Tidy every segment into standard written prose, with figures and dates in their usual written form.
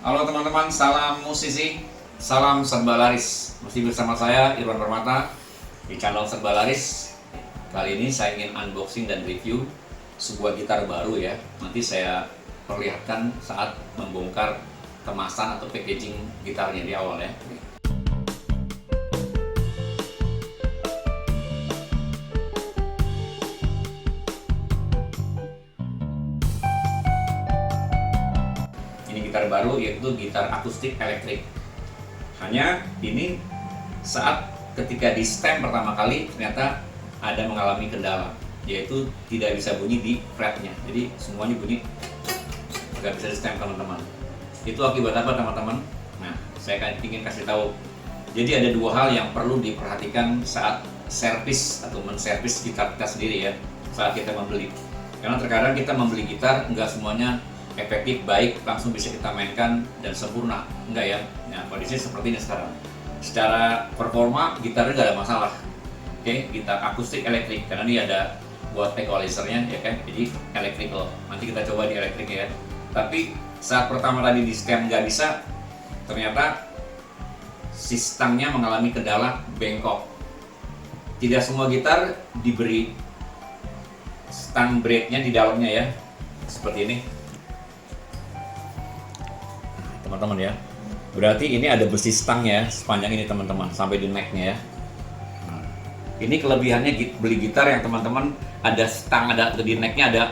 Halo teman-teman, salam musisi, salam serba laris. Masih bersama saya Irwan Permata di channel Serba Laris. Kali ini saya ingin unboxing dan review sebuah gitar baru ya. Nanti saya perlihatkan saat membongkar kemasan atau packaging gitarnya di awal ya. Gitar baru yaitu gitar akustik elektrik. Hanya ini saat ketika di stem pertama kali ternyata ada mengalami kendala, yaitu tidak bisa bunyi di fretnya. Jadi semuanya bunyi nggak bisa di stem teman-teman. Itu akibat apa teman-teman? Nah, saya ingin kasih tahu. Jadi ada dua hal yang perlu diperhatikan saat servis atau menservis gitar kita sendiri ya, saat kita membeli. Karena terkadang kita membeli gitar nggak semuanya efektif, baik, langsung bisa kita mainkan dan sempurna, enggak ya. Nah, kondisi seperti ini sekarang. Secara performa gitarnya nggak ada masalah. Oke, gitar akustik elektrik karena ini ada buat equalizernya ya kan, jadi electrical. Nanti kita coba di elektrik ya. Tapi saat pertama tadi di stem nggak bisa, ternyata si stangnya mengalami kendala bengkok. Tidak semua gitar diberi stang brake-nya di dalamnya ya, seperti ini. Teman-teman ya, berarti ini ada besi stang ya sepanjang ini teman-teman sampai di necknya ya. Ini kelebihannya beli gitar yang teman-teman ada stang, ada di necknya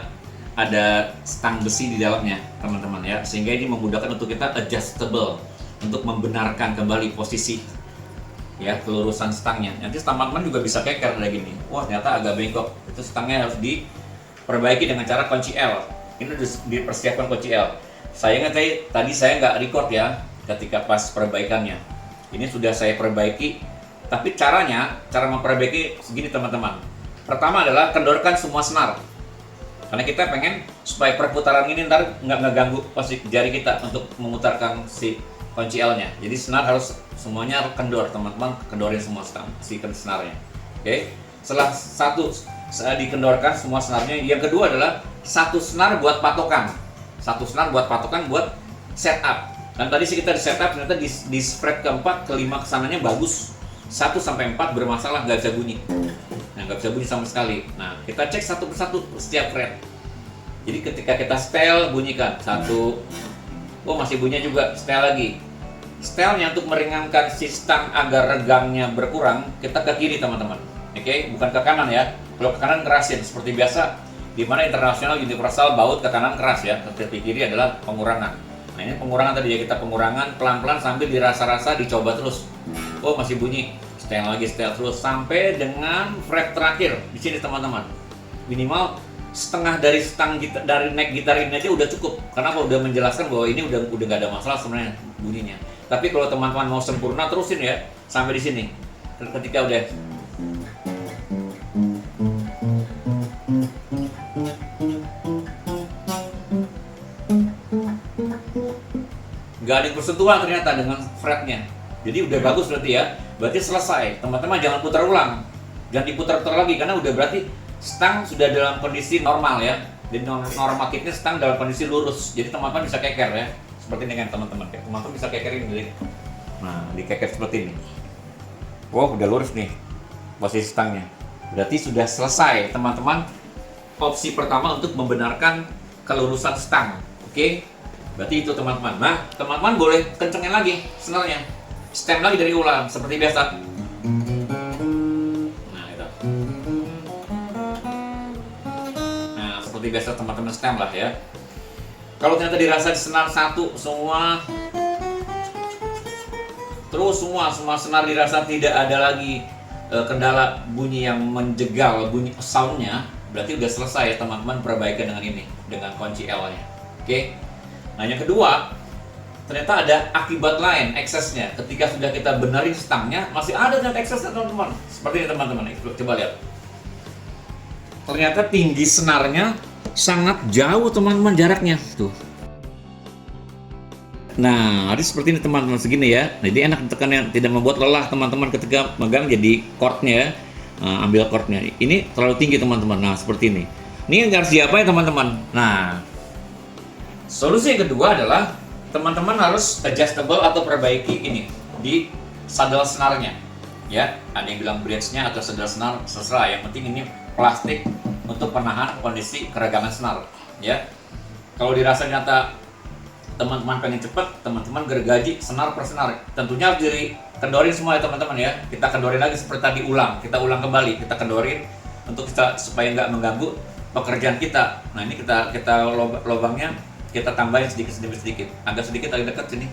ada stang besi di dalamnya teman-teman ya, sehingga ini memudahkan untuk kita adjustable untuk membenarkan kembali posisi ya kelurusan stangnya. Nanti teman-teman juga bisa keker kayak gini, wah ternyata agak bengkok, itu stangnya harus diperbaiki dengan cara kunci L. Ini udah dipersiapkan kunci L. Sayangnya tadi saya nggak record ya ketika pas perbaikannya. Ini sudah saya perbaiki, tapi cara memperbaiki segini teman-teman. Pertama adalah kendorkan semua senar, karena kita pengen supaya perputaran ini ntar nggak ngeganggu posisi jari kita untuk memutarkan si kunci L-nya. Jadi senar harus semuanya kendor teman-teman, kendorin semua si senarnya. Oke, setelah dikendorkan semua senarnya, yang kedua adalah satu senar buat patokan. Satu senar buat patokan buat setup. Dan tadi sih kita di setup ternyata di fret keempat, kelima kesananya bagus. 1 sampai 4 bermasalah, nggak bisa bunyi. Nah, nggak bisa bunyi sama sekali. Nah, kita cek satu persatu setiap fret. Jadi ketika kita setel, bunyikan. 1, oh masih bunyi juga, setel lagi. Setelnya untuk meringankan si stang agar regangnya berkurang, kita ke kiri teman-teman. Oke, bukan ke kanan ya. Kalau ke kanan kerasin seperti biasa. Di mana internasional universal baut ke kanan keras ya, ke kiri adalah pengurangan. Nah ini pengurangan tadi ya, kita pengurangan pelan-pelan sambil dirasa-rasa, dicoba terus. Oh masih bunyi, setel lagi, setel terus sampai dengan fret terakhir di sini teman-teman. Minimal setengah dari stang dari neck gitar ini aja udah cukup. Karena kalau udah menjelaskan bahwa ini udah nggak ada masalah sebenarnya bunyinya. Tapi kalau teman-teman mau sempurna terusin ya sampai di sini. Ketika udah nggak ada bersentuhan ternyata dengan fretnya, jadi udah bagus berarti ya, berarti selesai. Teman-teman jangan putar ulang, jangan diputar-putar lagi karena udah berarti stang sudah dalam kondisi normal ya. Jadi normal kitnya stang dalam kondisi lurus, jadi teman-teman bisa keker ya, seperti ini kan teman-teman. Teman-teman bisa kekerin dulu. Nah dikeker seperti ini. Wow udah lurus nih posisi stangnya, berarti sudah selesai teman-teman. Opsi pertama untuk membenarkan kelurusan stang, oke? Berarti itu teman-teman. Nah, teman-teman boleh kencengin lagi senarnya. Stem lagi dari ulang seperti biasa. Nah, itu. Nah, seperti biasa teman-teman stem lah ya. Kalau ternyata dirasa di senar satu semua, terus semua senar dirasa tidak ada lagi kendala bunyi yang menjegal bunyi soundnya, berarti udah selesai ya teman-teman perbaikan dengan ini, dengan kunci L-nya. Oke? Nah yang kedua, ternyata ada akibat lain eksesnya. Ketika sudah kita benerin stangnya, masih ada ternyata eksesnya teman-teman. Seperti ini teman-teman, coba lihat. Ternyata tinggi senarnya sangat jauh teman-teman jaraknya tuh. Nah, ini seperti ini teman-teman segini ya. Jadi enak tekan yang tidak membuat lelah teman-teman ketika megang jadi chordnya ya. Nah, ambil chordnya. Ini terlalu tinggi teman-teman. Nah seperti ini. Ini yang harus diapain teman-teman? Nah, solusi yang kedua adalah teman-teman harus adjustable atau perbaiki ini di saddle senarnya ya. Ada yang bilang bridge-nya atau saddle senar, terserah, yang penting ini plastik untuk penahan kondisi keragaman senar ya. Kalau dirasa nyata teman-teman pengen cepet, teman-teman gergaji senar per senar, tentunya harus dikendorin semua ya teman-teman ya. Kita kendorin lagi seperti tadi, kita ulang kembali, kita kendorin untuk kita supaya nggak mengganggu pekerjaan kita. Nah ini kita lubangnya kita tambahin sedikit, agak dekat sini.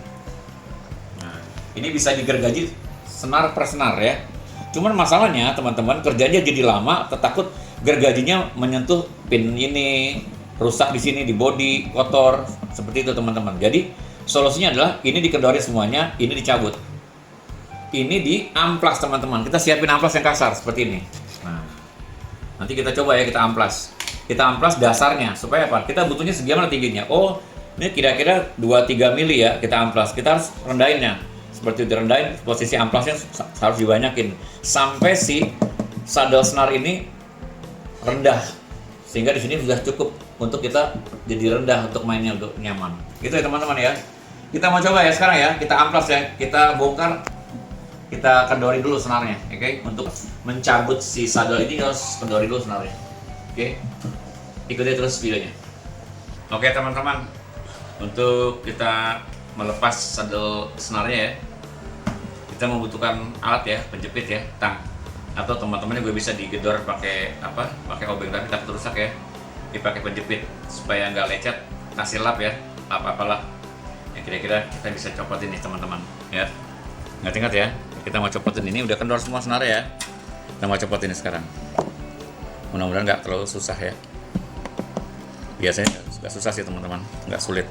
Nah, ini bisa digergaji senar per senar ya. Cuman masalahnya teman-teman, kerjanya jadi lama, takut gergajinya menyentuh pin ini, rusak di sini, di bodi, kotor, seperti itu teman-teman. Jadi solusinya adalah ini dikendorin semuanya, ini dicabut. Ini diamplas teman-teman. Kita siapin amplas yang kasar seperti ini. Nah, nanti kita coba ya, kita amplas. Kita amplas dasarnya, supaya apa? Kita butuhnya segimana tingginya? Oh, ini kira-kira 2-3 mili ya kita amplas. Kita harus rendahinnya. Seperti itu, rendahin, posisi amplasnya harus dibanyakin. Sampai si saddle senar ini rendah. Sehingga di sini sudah cukup untuk kita jadi rendah untuk mainnya, untuk nyaman. Gitu ya teman-teman ya. Kita mau coba ya sekarang ya, kita amplas ya. Kita bongkar, kita kendori dulu senarnya, oke? Untuk mencabut si saddle ini harus kendori dulu senarnya. Oke, ikuti terus videonya. Oke teman-teman, untuk kita melepas saddle senarnya ya, kita membutuhkan alat ya, penjepit ya, tang. Atau teman-teman juga bisa digedor pakai apa? Pakai obeng, tapi takut rusak ya. Dipakai penjepit supaya nggak lecet, kasih lap ya, lap apalah. Ya kira-kira kita bisa copotin nih teman-teman ya. Ingat ya, kita mau copotin ini, udah kendor semua senar ya. Kita mau copotin ini sekarang. Mudah-mudahan nggak terlalu susah ya. Biasanya nggak susah sih teman-teman, nggak sulit.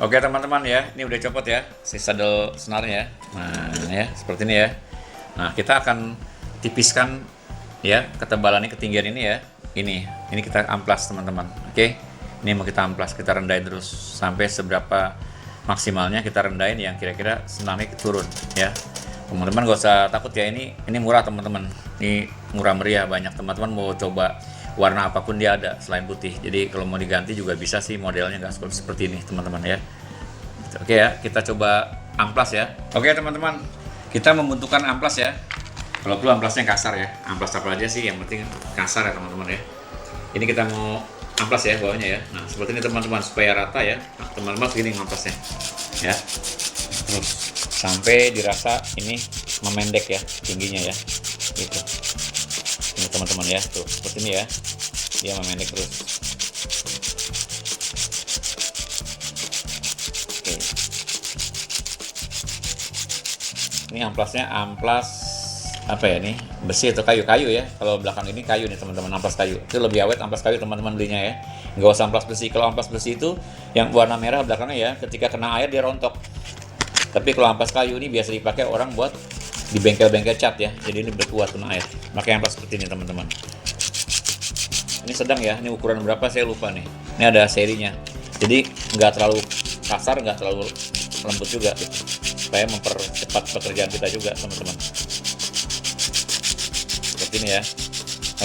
Oke teman-teman ya, ini udah copot ya si saddle senarnya ya. Nah ya, seperti ini ya. Nah kita akan tipiskan ya ketebalan ini, ketinggian ini ya. Ini kita amplas teman-teman. Oke, ini mau kita amplas, kita rendahin terus sampai seberapa maksimalnya kita rendahin yang kira-kira senarnya turun ya. Teman-teman gak usah takut ya, ini murah teman-teman. Ini murah meriah, banyak teman-teman mau coba warna apapun dia ada selain putih. Jadi kalau mau diganti juga bisa sih, modelnya nggak seperti ini teman-teman ya. Oke ya, kita coba amplas ya. Oke teman-teman, kita membutuhkan amplas ya. Kalau perlu amplasnya kasar ya, amplas apa aja sih, yang penting kasar ya teman-teman ya. Ini kita mau amplas ya bawahnya ya. Nah seperti ini teman-teman, supaya rata ya. Nah, teman-teman segini ngamplasnya ya. Terus sampai dirasa ini memendek ya tingginya ya. Gitu. Ini teman-teman ya, tuh seperti ini ya. Dia memendek terus. Oke. Ini amplasnya amplas apa ya nih, besi atau kayu ya. Kalau belakang ini kayu nih teman-teman, amplas kayu itu lebih awet. Amplas kayu teman-teman belinya ya, nggak usah amplas besi. Kalau amplas besi itu yang warna merah belakangnya ya, ketika kena air dia rontok. Tapi kalau amplas kayu ini biasa dipakai orang buat di bengkel-bengkel cat ya, jadi ini berkuat kena air. Pakai amplas seperti ini teman-teman. Ini sedang ya, ini ukuran berapa saya lupa nih. Ini ada serinya, jadi nggak terlalu kasar, nggak terlalu lembut juga gitu, supaya mempercepat pekerjaan kita juga teman-teman. Seperti ini ya.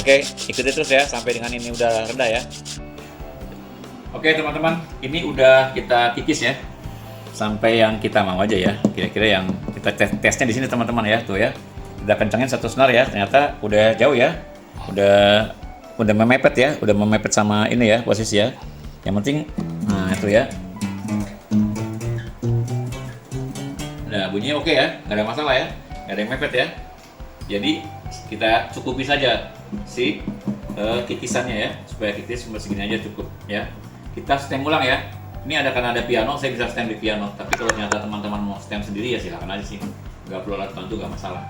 Oke, ikuti terus ya sampai dengan ini udah rendah ya. Oke teman-teman, ini udah kita kikis ya sampai yang kita mau aja ya. Kira-kira yang kita tesnya di sini teman-teman ya, tuh ya. Udah kencangin satu senar ya, ternyata udah jauh ya. Udah memepet ya, udah memepet sama ini ya posisi ya. Yang penting, nah itu ya. Nah bunyinya oke ya, nggak ada masalah ya, nggak ada yang mepet ya. Jadi kita cukupi saja si kikisannya ya, supaya kikis cuma segini aja cukup ya. Kita stem ulang ya. Ini karena ada piano, saya bisa stem di piano. Tapi kalau ternyata teman-teman mau stem sendiri ya silakan aja sih, nggak perlu alat bantu, nggak masalah.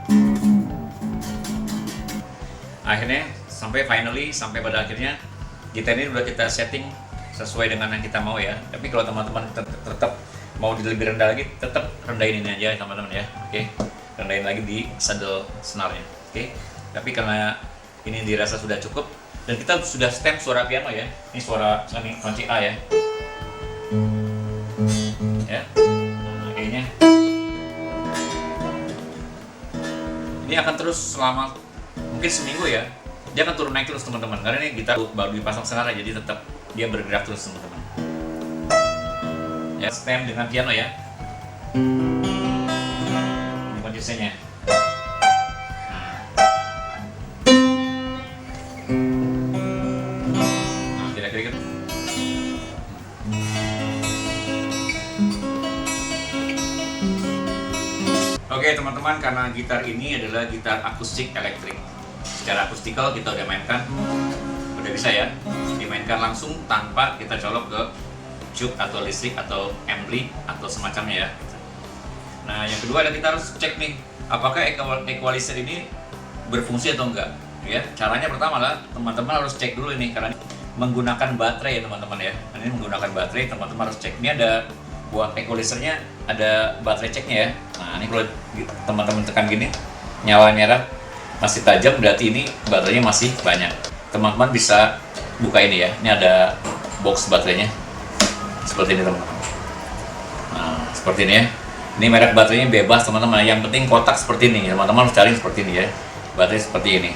Akhirnya sampai pada akhirnya gitar ini udah kita setting sesuai dengan yang kita mau ya. Tapi kalau teman-teman tetap mau lebih rendah lagi, tetap rendahin ini aja teman-teman ya. Oke, rendahin lagi di saddle senarnya. Oke, tapi karena ini dirasa sudah cukup dan kita sudah stem suara piano ya. Ini suara kunci A ya. Ya, nah, kayaknya ini akan terus selama mungkin seminggu ya, dia akan turun naik terus teman-teman, karena ini gitar baru dipasang sekarang, jadi tetap dia bergerak terus teman-teman. Ya, stem dengan piano ya. Ini kondisinya. Nah, kira-kira gitu. Oke teman-teman, karena gitar ini adalah gitar akustik elektrik. Secara akustikal kita udah mainkan, udah bisa ya, dimainkan langsung tanpa kita colok ke jug atau listrik atau ampli atau semacamnya ya. Nah yang kedua adalah kita harus cek nih, apakah equalizer ini berfungsi atau enggak. Ya, caranya pertama lah teman-teman harus cek dulu ini, karena menggunakan baterai ya teman-teman ya. Ini menggunakan baterai, teman-teman harus cek. Ini ada buat equalizernya, ada baterai ceknya ya. Nah ini kalau teman-teman tekan gini, nyala merah masih tajam, berarti ini baterainya masih banyak. Teman-teman bisa buka ini ya, ini ada box baterainya seperti ini teman-teman. Nah seperti ini ya, ini merek baterainya bebas teman-teman, yang penting kotak seperti ini, teman-teman harus cari seperti ini ya, baterai seperti ini.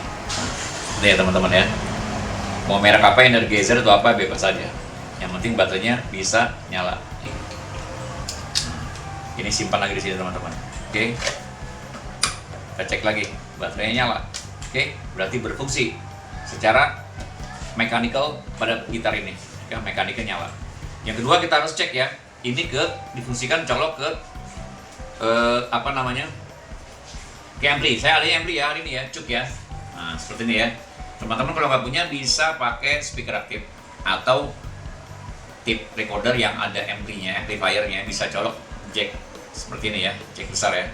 Ini ya teman-teman ya, mau merek apa, Energizer atau apa, bebas saja, yang penting baterainya bisa nyala. Ini simpan lagi di sini teman-teman. Oke, kita cek lagi, baterainya nyala. Oke, berarti berfungsi secara mechanical pada gitar ini. Ya, mekaniknya nyala. Yang kedua kita harus cek ya, ini difungsikan colok ke apa namanya, ke ampli. Saya ada ampli ya hari ini ya, cuk ya. Nah seperti ini ya. Teman-teman kalau nggak punya bisa pakai speaker aktif atau tip recorder yang ada amplinya, amplifiernya, bisa colok jack seperti ini ya, jack besar ya.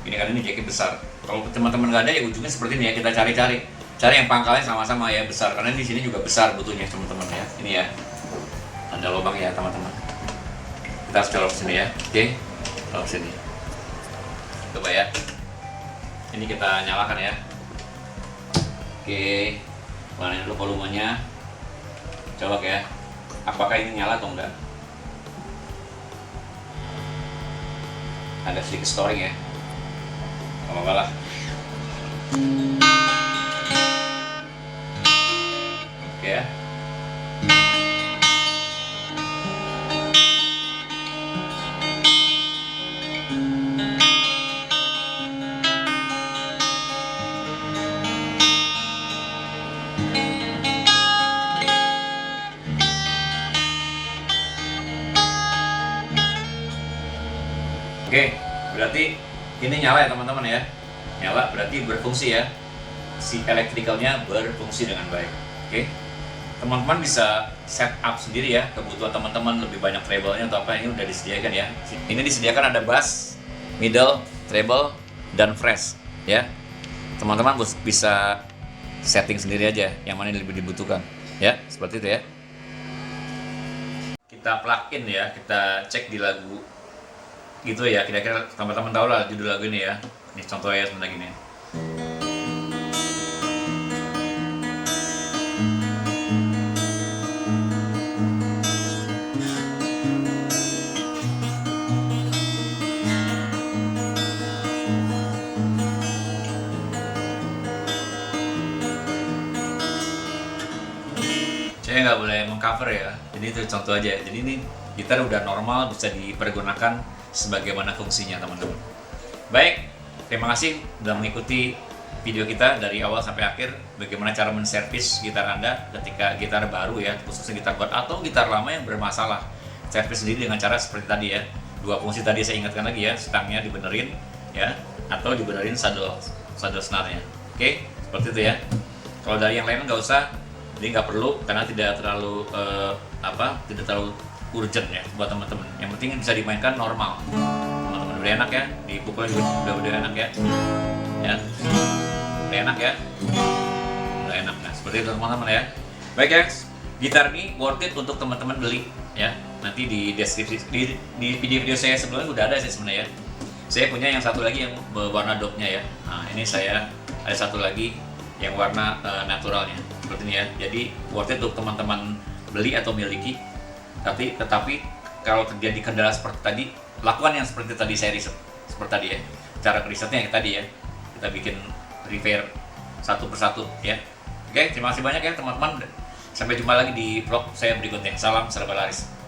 Ini kan ini jacknya besar. Kalau teman-teman nggak ada ya ujungnya seperti ini ya, kita cari yang pangkalnya sama-sama ya besar, karena di sini juga besar butuhnya teman-teman ya. Ini ya, ada lubang ya teman-teman. Kita harus colok sini ya, oke, colok sini. Coba ya, ini kita nyalakan ya. Oke, kalian dulu volumenya, colok ya. Apakah ini nyala atau enggak? Ada sedikit storing ya, nggak apa-apa lah. Oke ya. Oke, berarti ini nyala ya teman-teman ya. Nyala berarti berfungsi ya. Si elektrikalnya berfungsi dengan baik. Oke. Teman-teman bisa set up sendiri ya, kebutuhan teman-teman lebih banyak treble-nya atau apa, ini udah disediakan ya. Ini disediakan ada bass, middle, treble, dan fresh ya. Teman-teman bisa setting sendiri aja yang mana yang lebih dibutuhkan ya, seperti itu ya. Kita plug in ya, kita cek di lagu gitu ya, kira-kira teman-teman tahu lah judul lagu ini ya. Ini contohnya sebentar gini. Saya nggak boleh mengcover ya, jadi itu contoh aja. Jadi ini gitar udah normal, bisa dipergunakan sebagaimana fungsinya teman-teman. Baik, terima kasih sudah mengikuti video kita dari awal sampai akhir, bagaimana cara menservis gitar Anda ketika gitar baru ya, khususnya gitar baru atau gitar lama yang bermasalah. Servis sendiri dengan cara seperti tadi ya, dua fungsi tadi saya ingatkan lagi ya, stangnya dibenerin ya, atau dibenerin saddle snare-nya. Oke, seperti itu ya. Kalau dari yang lain nggak usah, jadi nggak perlu, karena tidak terlalu tidak terlalu urgent ya buat teman-teman. Yang penting bisa dimainkan normal. Teman-teman udah enak ya, dipukul juga udah enak ya. Ya. Udah enak ya. Udah enak. Nah, seperti itu teman-teman ya. Baik guys, gitar ini worth it untuk teman-teman beli ya. Nanti di deskripsi di video-video saya sebelumnya udah ada sih sebenarnya ya. Saya punya yang satu lagi yang berwarna dopnya ya. Nah, ini saya ada satu lagi yang warna naturalnya. Seperti ini ya. Jadi worth it untuk teman-teman beli atau miliki. Tetapi kalau terjadi kendala seperti tadi, lakukan yang seperti tadi saya riset, seperti tadi ya. Cara risetnya yang tadi ya, kita bikin repair satu persatu ya. Oke, terima kasih banyak ya teman-teman. Sampai jumpa lagi di vlog saya berikutnya. Salam serba laris.